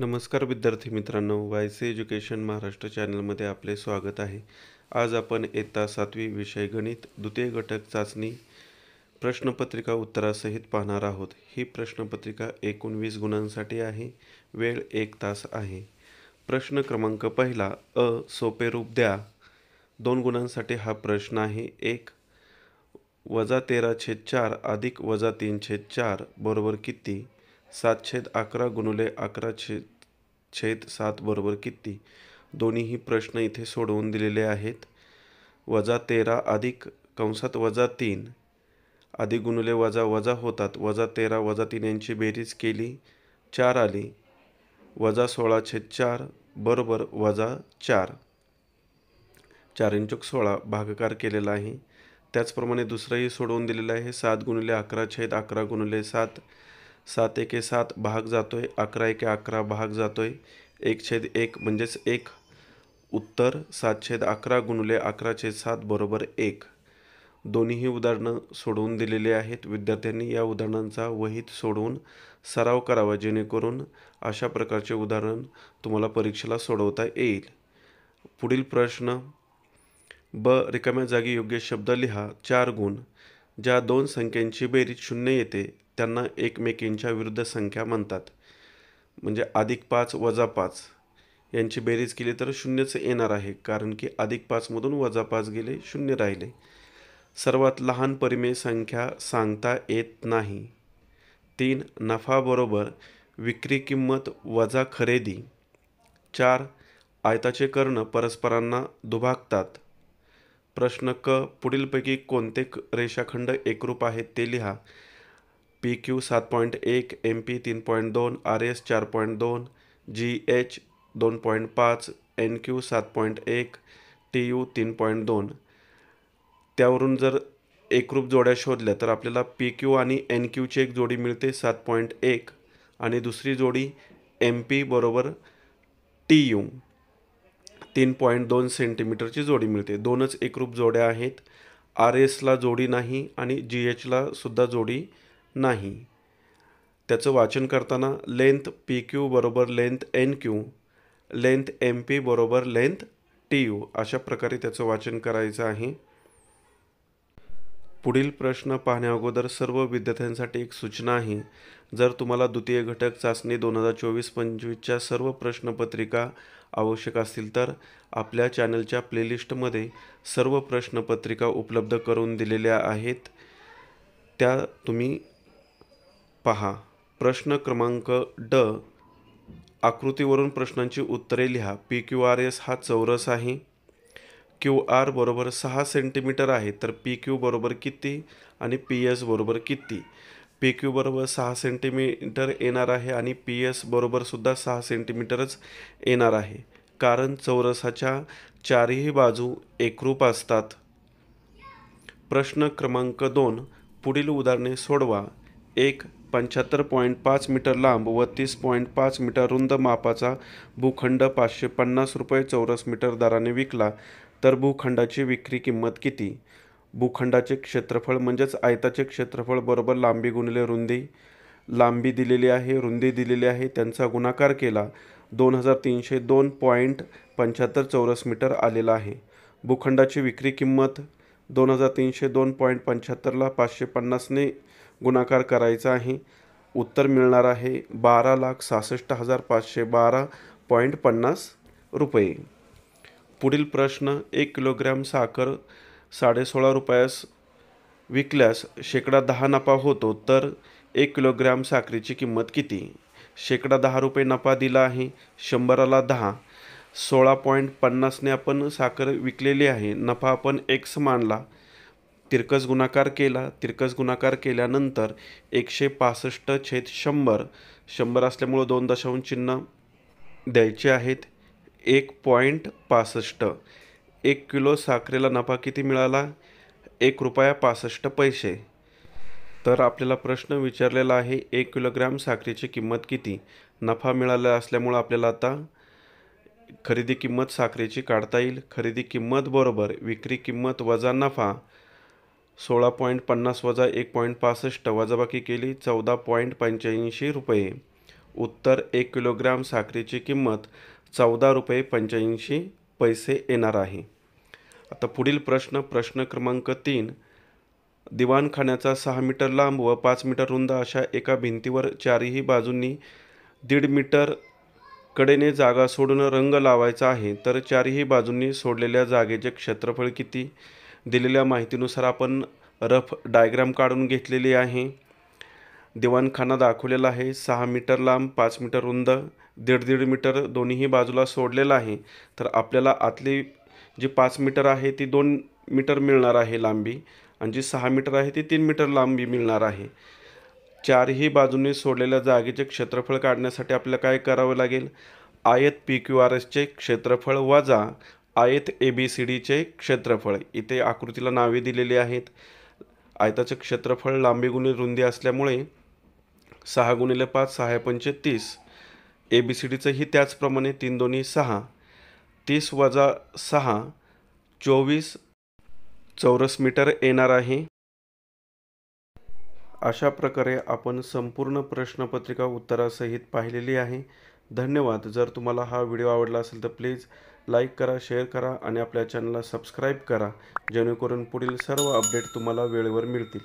नमस्कार विद्यार्थी मित्रांनो, वायसी एज्युकेशन महाराष्ट्र चॅनलमध्ये आपले स्वागत आहे. आज आपण इयत्ता 7वी विषय गणित द्वितीय घटक चाचणी प्रश्नपत्रिका उत्तरासहित पाहणार आहोत. ही प्रश्नपत्रिका एकूण 20 गुणांसाठी आहे. वेळ 1 तास आहे. प्रश्न क्रमांक पहिला, सोपे रूप द्या. 2 गुणांसाठी हा प्रश्न आहे. 1 -13/4 अधिक -3/4 बरोबर किती? 7/11 गुणिले 11/7 बरोबर किती? दोन्हीही प्रश्न इथे सोडवून दिलेले आहेत. -13 अधिक कंसात -3 अधिक गुणिले वजा वजा होतात. -13 -3 यांची बेरीज केली 4 आली. -16/4 बरोबर -4. 4×16 भागाकार केलेला आहे. त्याचप्रमाणे दुसरंही सोडवून दिलेलं आहे. 7 गुणिले 11/11 गुणिले 7 7×1 भाग जातोय. 11×11 भाग जातोय. 1/1 म्हणजेच 1. उत्तर 7/11 गुणिले 11/7 बरोबर 1. दोन्हीही उदाहरणं सोडवून दिलेली आहेत. विद्यार्थ्यांनी या उदाहरणांचा वहीत सोडवून सराव करावा, जेणेकरून अशा प्रकारचे उदाहरण तुम्हाला परीक्षेला सोडवता येईल. पुढील प्रश्न, रिकाम्या जागी योग्य शब्द लिहा. 4 गुण. ज्या दोन संख्यांची बेरीज 0 येते त्यांना एकमेकींच्या विरुद्ध संख्या म्हणतात. म्हणजे +5 -5 यांची बेरीज केली तर 0च येणार आहे, कारण की +5 मधून -5 गेले, 0 राहिले. सर्वात लहान परिमेय संख्या सांगता येत नाही. 3 नफा बरोबर विक्री किंमत वजा खरेदी. 4 आयताचे कर्ण परस्परांना दुभागतात. प्रश्न क, पुढीलपैकी कोणते रेषाखंड एकरूप आहेत ते लिहा. PQ 7.1, MP 3.2, RS 4.2, GH 2.5, NQ 7.1, TU 3.2. त्यावरून जर एकरूप जोड्या शोधल्या तर आपल्याला PQ आणि NQची एक जोडी मिळते 7.1 आणि दुसरी जोडी MP बरोबर TU 3.2 सेंटीमीटरची जोडी मिळते. दोनच एकरूप जोड्या आहेत. RSला जोडी नाही आणि GHला सुद्धा जोडी नाही. त्याचं वाचन करताना लेंथ PQ बरोबर लेंथ NQ, लेंथ MP बरोबर लेंथ TU अशा प्रकारे त्याचं वाचन करायचं आहे. पुढील प्रश्न पाहण्या अगोदर सर्व विद्यार्थ्यांसाठी एक सूचना आहे. जर तुम्हाला द्वितीय घटक चाचणी 2024-25च्या सर्व प्रश्नपत्रिका आवश्यक असतील तर आपल्या चॅनलच्या प्लेलिस्टमध्ये सर्व प्रश्नपत्रिका उपलब्ध करून दिलेल्या आहेत. त्या तुम्ही पहा. प्रश्न क्रमांक ड, आकृतीवरून प्रश्नांची उत्तरे लिहा. PQRS हा चौरस आहे. QR बरोबर 6 सेंटीमीटर आहे, तर PQ बरोबर किती आणि PS बरोबर किती? PQ बरोबर 6 सेंटीमीटर येणार आहे आणि PS बरोबर सुद्धा 6 सेंटीमीटरच येणार आहे, कारण चौरसाच्या चारही बाजू एकरूप असतात. प्रश्न क्रमांक 2, पुढील उदाहरणे सोडवा. 1 75.5 मीटर लांब व 30.5 मीटर रुंद मापाचा भूखंड 550 रुपये चौरस मीटर दराने विकला तर भूखंडाची विक्री किंमत किती? भूखंडाचे क्षेत्रफळ म्हणजेच आयताचे क्षेत्रफळ बरोबर लांबी गुणिले रुंदी. लांबी दिलेली आहे, रुंदी दिलेली आहे, त्यांचा गुणाकार केला 2302.75 चौरस मीटर आलेला आहे. भूखंडाची विक्री किंमत 2302.75ला 550ने गुणाकार करायचा आहे. उत्तर मिळणार आहे 12,66,512.50 रुपये. पुढील प्रश्न, 1 किलोग्रॅम साखर 16.5 रुपयास विकल्यास %10 नफा होतो, तर 1 किलोग्रॅम साखरेची किंमत किती? %10 रुपये नफा दिला आहे. 100ला 10, 16.50ने आपण साखर विकलेली आहे. नफा आपण X मानला, तिरकस गुणाकार केला. तिरकस गुणाकार केल्यानंतर 165/100, 100 असल्यामुळं 2 दशांश चिन्ह द्यायचे आहेत. 1.65. 1 किलो साखरेला नफा किती मिळाला? ₹1.65. तर आपल्याला प्रश्न विचारलेला आहे 1 किलोग्रॅम साखरेची किंमत किती? नफा मिळाला असल्यामुळं आपल्याला आता खरेदी किंमत साखरेची काढता येईल. खरेदी किंमत बरोबर विक्री किंमत वजा नफा. 16.50 वजा 1.65 वजाबाकी केली 14.85 रुपये. उत्तर 1 किलोग्राम साखरेची किंमत 14 रुपये 85 पैसे येणार आहे. आता पुढील प्रश्न क्रमांक 3. दिवाणखान्याचा 6 मीटर लांब व 5 मीटर रुंद अशा एका भिंतीवर चारही बाजूंनी 1.5 मीटर कडेने जागा सोडून रंग लावायचा आहे, तर चारही बाजूंनी सोडलेल्या जागेचे क्षेत्रफळ किती? दिलेल्या माहितीनुसार आपण रफ डायग्राम काढून घेतलेली आहे. दिवाणखाना दाखवलेला आहे, 6 मीटर लांब, 5 मीटर रुंद, 1.5 मीटर दोन्ही बाजूला सोडलेला आहे. तर आपल्याला आतली जी 5 मीटर आहे ती 2 मीटर मिळणार आहे लांबी, आणि जी 6 मीटर आहे ती 3 मीटर लांबी मिळणार आहे. चारही बाजूंनी सोडलेल्या जागेचे क्षेत्रफळ काढण्यासाठी आपल्याला काय करावं लागेल? आयत PQRSचे क्षेत्रफळ वजा आयत ABCDचे क्षेत्रफळ. इथे आकृतीला नावे दिलेली आहेत. आयताचे क्षेत्रफळ लांबी गुणिले रुंदी असल्यामुळे 6 गुणिले 5 6 पंचे 30. ABCDचंही त्याचप्रमाणे 3 दोन्ही 6. 30 वजा 6 24 चौरस मीटर येणार आहे. अशा प्रकारे आपण संपूर्ण प्रश्नपत्रिका उत्तरासहित पाहिलेली आहे. धन्यवाद. जर तुम्हाला हा व्हिडिओ आवडला असेल तर प्लीज लाईक करा, शेअर करा आणि आपल्या चॅनलला सबस्क्राईब करा, जेणेकरून पुढील सर्व अपडेट तुम्हाला वेळेवर मिळतील.